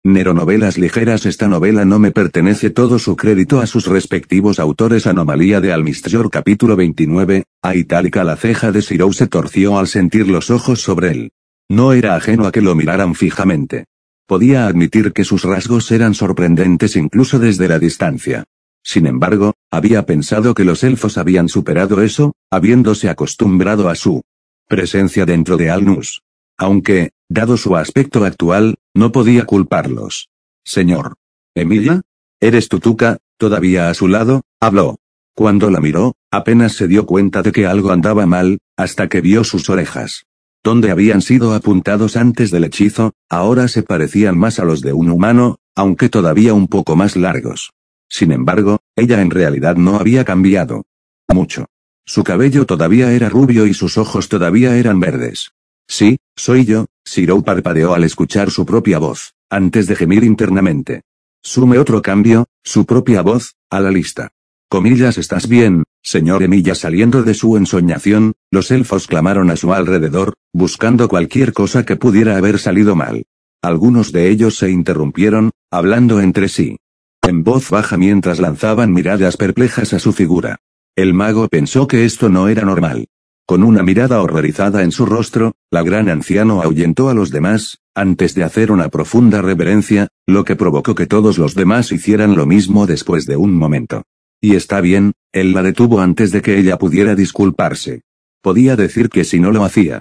Neronovelas ligeras. Esta novela no me pertenece, todo su crédito a sus respectivos autores. Anomalía de Almistjord. Capítulo 29, a itálica. La ceja de Shirou se torció al sentir los ojos sobre él. No era ajeno a que lo miraran fijamente. Podía admitir que sus rasgos eran sorprendentes incluso desde la distancia. Sin embargo, había pensado que los elfos habían superado eso, habiéndose acostumbrado a su presencia dentro de Alnus. Aunque, dado su aspecto actual, no podía culparlos. Señor. Emilia, ¿eres tú? Tuca, todavía a su lado, habló. Cuando la miró, apenas se dio cuenta de que algo andaba mal, hasta que vio sus orejas. Donde habían sido apuntados antes del hechizo, ahora se parecían más a los de un humano, aunque todavía un poco más largos. Sin embargo, ella en realidad no había cambiado mucho. Su cabello todavía era rubio y sus ojos todavía eran verdes. Sí, soy yo, Shirou parpadeó al escuchar su propia voz, antes de gemir internamente. Sume otro cambio, su propia voz, a la lista. Comillas. ¿Estás bien, señor Emilia? Saliendo de su ensoñación, los elfos clamaron a su alrededor, buscando cualquier cosa que pudiera haber salido mal. Algunos de ellos se interrumpieron, hablando entre sí en voz baja mientras lanzaban miradas perplejas a su figura. El mago pensó que esto no era normal. Con una mirada horrorizada en su rostro, la gran anciano ahuyentó a los demás, antes de hacer una profunda reverencia, lo que provocó que todos los demás hicieran lo mismo después de un momento. Y está bien, él la detuvo antes de que ella pudiera disculparse. Podía decir que si no lo hacía,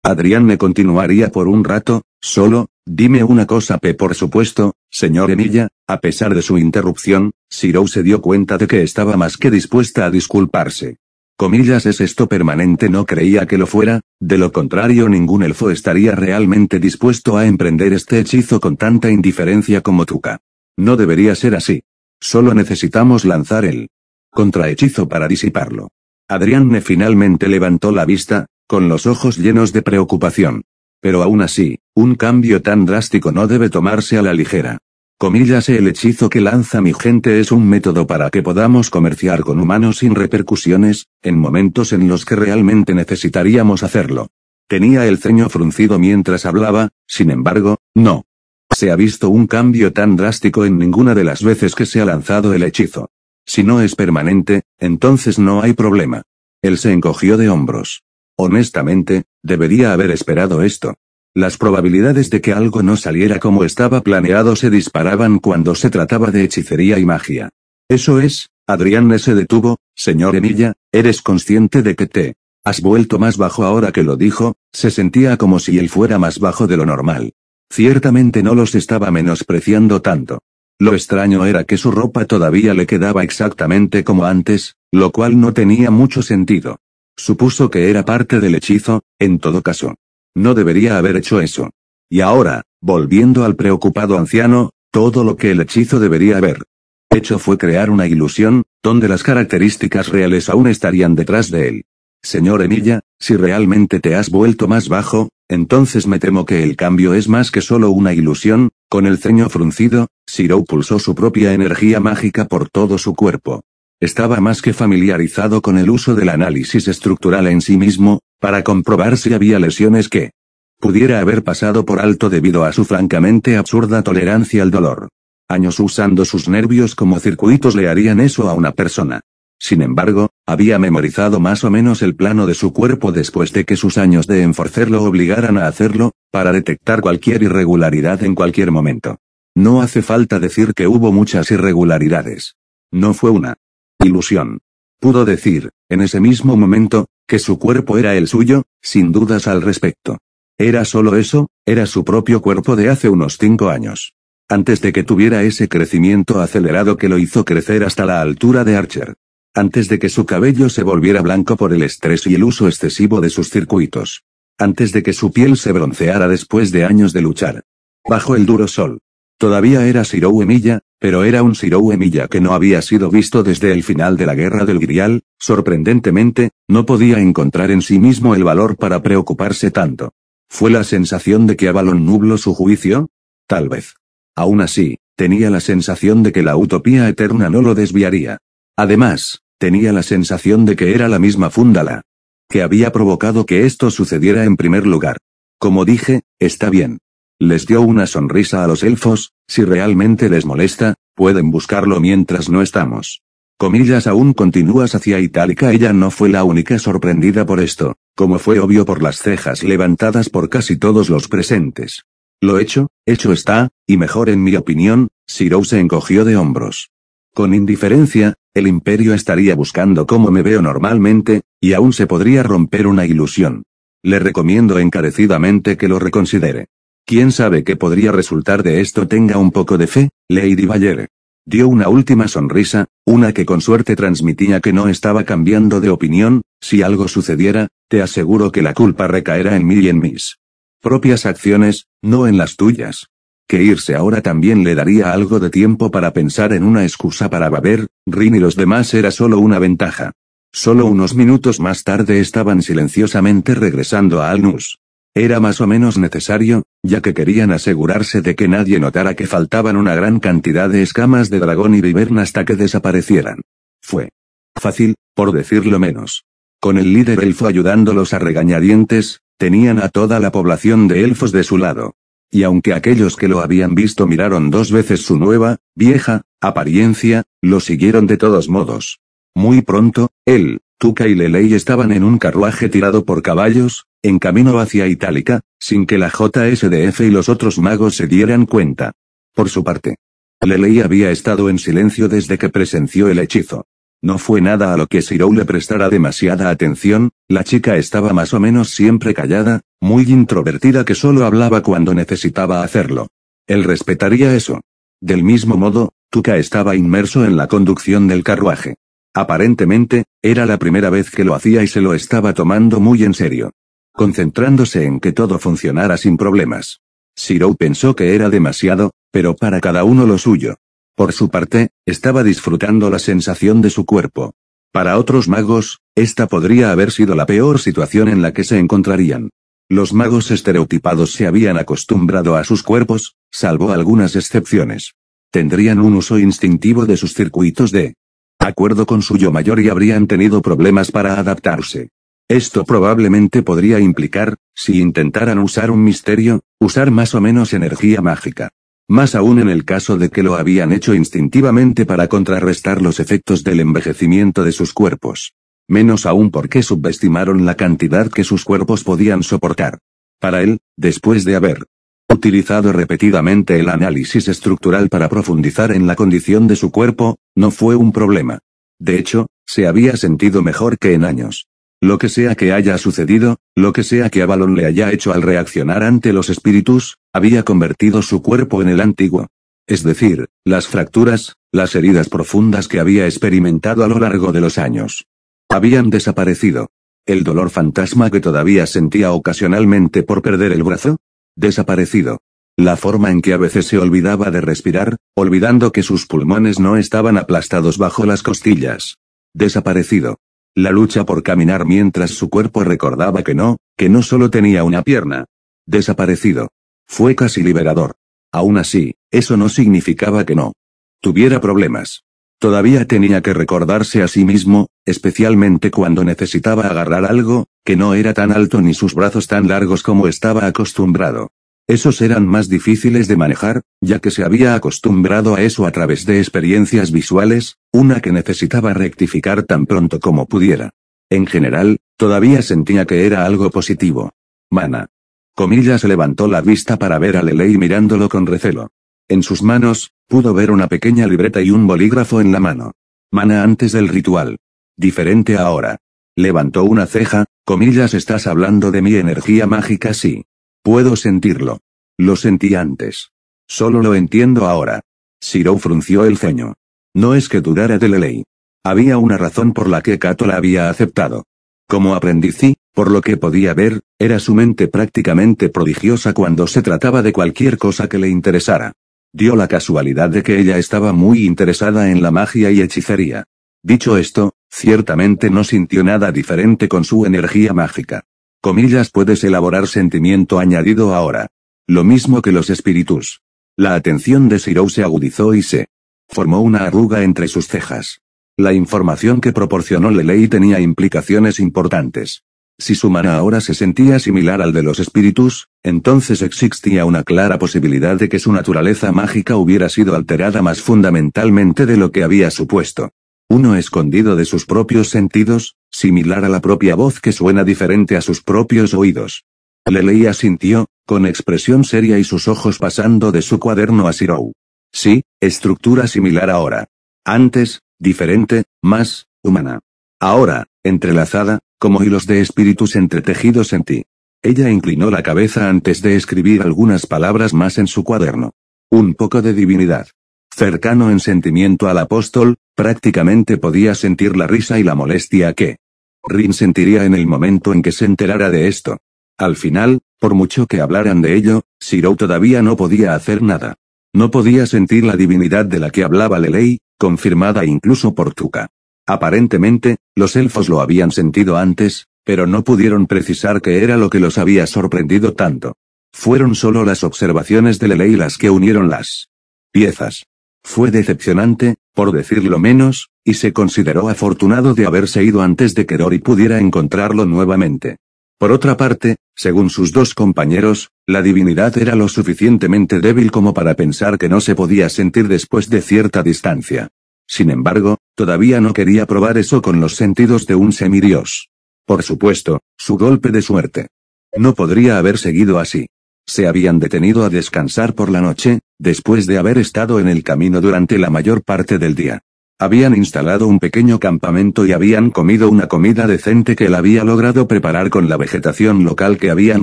Adrián me continuaría por un rato, solo. Dime una cosa. Por supuesto, señor Emilia. A pesar de su interrupción, Shirou se dio cuenta de que estaba más que dispuesta a disculparse. Comillas. ¿Es esto permanente? No creía que lo fuera, de lo contrario ningún elfo estaría realmente dispuesto a emprender este hechizo con tanta indiferencia como Tuca. No debería ser así. Solo necesitamos lanzar el contrahechizo para disiparlo. Adrián finalmente levantó la vista, con los ojos llenos de preocupación. Pero aún así, un cambio tan drástico no debe tomarse a la ligera. Comillas. El hechizo que lanza mi gente es un método para que podamos comerciar con humanos sin repercusiones, en momentos en los que realmente necesitaríamos hacerlo. Tenía el ceño fruncido mientras hablaba, sin embargo, no se ha visto un cambio tan drástico en ninguna de las veces que se ha lanzado el hechizo. Si no es permanente, entonces no hay problema. Él se encogió de hombros. Honestamente, debería haber esperado esto. Las probabilidades de que algo no saliera como estaba planeado se disparaban cuando se trataba de hechicería y magia. Eso es, Adrián se detuvo. Señor Emilia, ¿eres consciente de que te has vuelto más bajo ahora que lo dijo? Se sentía como si él fuera más bajo de lo normal. Ciertamente no los estaba menospreciando tanto. Lo extraño era que su ropa todavía le quedaba exactamente como antes, lo cual no tenía mucho sentido. Supuso que era parte del hechizo, en todo caso. No debería haber hecho eso. Y ahora, volviendo al preocupado anciano, todo lo que el hechizo debería haber hecho fue crear una ilusión, donde las características reales aún estarían detrás de él. Señor Emilia, si realmente te has vuelto más bajo, entonces me temo que el cambio es más que solo una ilusión. Con el ceño fruncido, Shirou pulsó su propia energía mágica por todo su cuerpo. Estaba más que familiarizado con el uso del análisis estructural en sí mismo, para comprobar si había lesiones que pudiera haber pasado por alto debido a su francamente absurda tolerancia al dolor. Años usando sus nervios como circuitos le harían eso a una persona. Sin embargo, había memorizado más o menos el plano de su cuerpo después de que sus años de enforcer lo obligaran a hacerlo, para detectar cualquier irregularidad en cualquier momento. No hace falta decir que hubo muchas irregularidades. No fue una ilusión. Pudo decir, en ese mismo momento, que su cuerpo era el suyo, sin dudas al respecto. ¿Era solo eso? Era su propio cuerpo de hace unos 5 años. Antes de que tuviera ese crecimiento acelerado que lo hizo crecer hasta la altura de Archer. Antes de que su cabello se volviera blanco por el estrés y el uso excesivo de sus circuitos. Antes de que su piel se bronceara después de años de luchar bajo el duro sol. Todavía era Shirou Emilia, pero era un Shirou Emilia que no había sido visto desde el final de la Guerra del Grial. Sorprendentemente, no podía encontrar en sí mismo el valor para preocuparse tanto. ¿Fue la sensación de que Avalon nubló su juicio? Tal vez. Aún así, tenía la sensación de que la utopía eterna no lo desviaría. Además, tenía la sensación de que era la misma Fúndala que había provocado que esto sucediera en primer lugar. Como dije, está bien. Les dio una sonrisa a los elfos, Si realmente les molesta, pueden buscarlo mientras no estamos. Comillas aún continúas hacia Itálica. Ella no fue la única sorprendida por esto, como fue obvio por las cejas levantadas por casi todos los presentes. Lo hecho está, y mejor en mi opinión. Shirou se encogió de hombros. Con indiferencia, el imperio estaría buscando cómo me veo normalmente, y aún se podría romper una ilusión. Le recomiendo encarecidamente que lo reconsidere. ¿Quién sabe qué podría resultar de esto? Tenga un poco de fe, Lady Vallere. Dio una última sonrisa, una que con suerte transmitía que no estaba cambiando de opinión. Si algo sucediera, te aseguro que la culpa recaerá en mí y en mis propias acciones, no en las tuyas. Que irse ahora también le daría algo de tiempo para pensar en una excusa para beber. Rin y los demás era solo una ventaja. Solo unos minutos más tarde estaban silenciosamente regresando a Alnus. Era más o menos necesario, ya que querían asegurarse de que nadie notara que faltaban una gran cantidad de escamas de dragón y vivern hasta que desaparecieran. Fue fácil, por decirlo menos. Con el líder elfo ayudándolos a regañadientes, tenían a toda la población de elfos de su lado. Y aunque aquellos que lo habían visto miraron 2 veces su nueva, vieja, apariencia, lo siguieron de todos modos. Muy pronto, él, Tuca y Lelei estaban en un carruaje tirado por caballos, en camino hacia Itálica, sin que la JSDF y los otros magos se dieran cuenta. Por su parte, Lelei había estado en silencio desde que presenció el hechizo. No fue nada a lo que Shirou le prestara demasiada atención. La chica estaba más o menos siempre callada, muy introvertida, que solo hablaba cuando necesitaba hacerlo. Él respetaría eso. Del mismo modo, Tuca estaba inmerso en la conducción del carruaje. Aparentemente, era la primera vez que lo hacía y se lo estaba tomando muy en serio. Concentrándose en que todo funcionara sin problemas. Shirou pensó que era demasiado, pero para cada uno lo suyo. Por su parte, estaba disfrutando la sensación de su cuerpo. Para otros magos, esta podría haber sido la peor situación en la que se encontrarían. Los magos estereotipados se habían acostumbrado a sus cuerpos, salvo algunas excepciones. Tendrían un uso instintivo de sus circuitos de acuerdo con su yo mayor y habrían tenido problemas para adaptarse. Esto probablemente podría implicar, si intentaran usar un misterio, usar más o menos energía mágica. Más aún en el caso de que lo habían hecho instintivamente para contrarrestar los efectos del envejecimiento de sus cuerpos. Menos aún porque subestimaron la cantidad que sus cuerpos podían soportar. Para él, después de haber utilizado repetidamente el análisis estructural para profundizar en la condición de su cuerpo, no fue un problema. De hecho, se había sentido mejor que en años. Lo que sea que haya sucedido, lo que sea que Avalon le haya hecho al reaccionar ante los espíritus, había convertido su cuerpo en el antiguo. Es decir, las fracturas, las heridas profundas que había experimentado a lo largo de los años. Habían desaparecido. El dolor fantasma que todavía sentía ocasionalmente por perder el brazo. Desaparecido. La forma en que a veces se olvidaba de respirar, olvidando que sus pulmones no estaban aplastados bajo las costillas. Desaparecido. La lucha por caminar mientras su cuerpo recordaba que no solo tenía una pierna. Desaparecido. Fue casi liberador. Aún así, eso no significaba que no tuviera problemas. Todavía tenía que recordarse a sí mismo, especialmente cuando necesitaba agarrar algo, que no era tan alto ni sus brazos tan largos como estaba acostumbrado. Esos eran más difíciles de manejar, ya que se había acostumbrado a eso a través de experiencias visuales, una que necesitaba rectificar tan pronto como pudiera. En general, todavía sentía que era algo positivo. Mana. Comillas levantó la vista para ver a Lelei mirándolo con recelo. En sus manos, pudo ver una pequeña libreta y un bolígrafo en la mano. Mana antes del ritual. Diferente ahora. Levantó una ceja. Comillas, estás hablando de mi energía mágica. Sí. Puedo sentirlo. Lo sentí antes. Solo lo entiendo ahora. Shirou frunció el ceño. No es que dudara de Lelei. Había una razón por la que Kato la había aceptado. Como aprendiz y, por lo que podía ver, era su mente prácticamente prodigiosa cuando se trataba de cualquier cosa que le interesara. Dio la casualidad de que ella estaba muy interesada en la magia y hechicería. Dicho esto, ciertamente no sintió nada diferente con su energía mágica. Comillas, puedes elaborar sentimiento añadido ahora. Lo mismo que los espíritus. La atención de Shirou se agudizó y se formó una arruga entre sus cejas. La información que proporcionó Lelei tenía implicaciones importantes. Si su mana ahora se sentía similar al de los espíritus, entonces existía una clara posibilidad de que su naturaleza mágica hubiera sido alterada más fundamentalmente de lo que había supuesto. Uno escondido de sus propios sentidos, similar a la propia voz que suena diferente a sus propios oídos. Lelei asintió, con expresión seria y sus ojos pasando de su cuaderno a Shirou. Sí, estructura similar ahora. Antes, diferente, más, humana. Ahora, entrelazada, como hilos de espíritus entretejidos en ti. Ella inclinó la cabeza antes de escribir algunas palabras más en su cuaderno. Un poco de divinidad. Cercano en sentimiento al apóstol, prácticamente podía sentir la risa y la molestia que Rin sentiría en el momento en que se enterara de esto. Al final, por mucho que hablaran de ello, Shirou todavía no podía hacer nada. No podía sentir la divinidad de la que hablaba Lelei, confirmada incluso por Tuka. Aparentemente, los elfos lo habían sentido antes, pero no pudieron precisar qué era lo que los había sorprendido tanto. Fueron solo las observaciones de Lelei las que unieron las piezas. Fue decepcionante, por decirlo menos, y se consideró afortunado de haberse ido antes de que Dori pudiera encontrarlo nuevamente. Por otra parte, según sus dos compañeros, la divinidad era lo suficientemente débil como para pensar que no se podía sentir después de cierta distancia. Sin embargo, todavía no quería probar eso con los sentidos de un semidios. Por supuesto, su golpe de suerte. No podría haber seguido así. Se habían detenido a descansar por la noche, después de haber estado en el camino durante la mayor parte del día. Habían instalado un pequeño campamento y habían comido una comida decente que él había logrado preparar con la vegetación local que habían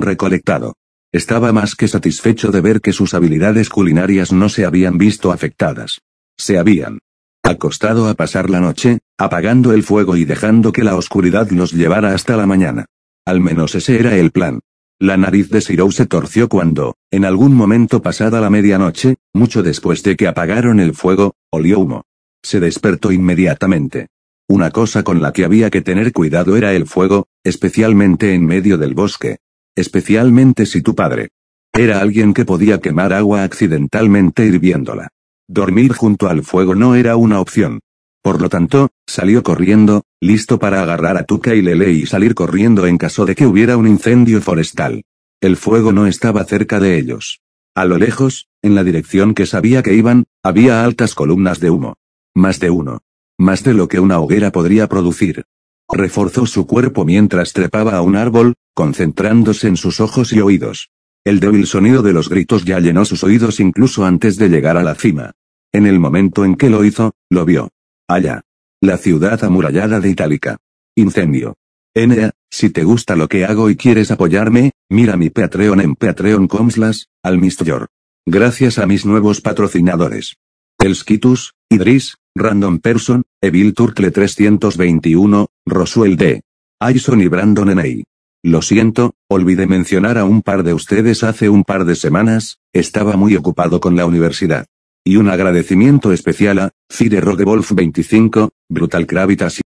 recolectado. Estaba más que satisfecho de ver que sus habilidades culinarias no se habían visto afectadas. Se habían acostado a pasar la noche, apagando el fuego y dejando que la oscuridad los llevara hasta la mañana. Al menos ese era el plan. La nariz de Shirou se torció cuando, en algún momento pasada la medianoche, mucho después de que apagaron el fuego, olió humo. Se despertó inmediatamente. Una cosa con la que había que tener cuidado era el fuego, especialmente en medio del bosque. Especialmente si tu padre era alguien que podía quemar agua accidentalmente hirviéndola. Dormir junto al fuego no era una opción. Por lo tanto, salió corriendo, listo para agarrar a Tuka y Lelei y salir corriendo en caso de que hubiera un incendio forestal. El fuego no estaba cerca de ellos. A lo lejos, en la dirección que sabía que iban, había altas columnas de humo. Más de uno. Más de lo que una hoguera podría producir. Reforzó su cuerpo mientras trepaba a un árbol, concentrándose en sus ojos y oídos. El débil sonido de los gritos ya llenó sus oídos incluso antes de llegar a la cima. En el momento en que lo hizo, lo vio. Allá. La ciudad amurallada de Itálica. Incendio. Enea, si te gusta lo que hago y quieres apoyarme, mira mi Patreon en patreon.com/almistyor. Gracias a mis nuevos patrocinadores. Elskitus, Idris, Random Person, Evil Turtle 321, Rosuel D. Ayson y Brandon Eney. Lo siento, olvidé mencionar a un par de ustedes hace un par de semanas, estaba muy ocupado con la universidad. Y un agradecimiento especial a Fire Rogue Wolf 25, Brutal Gravitas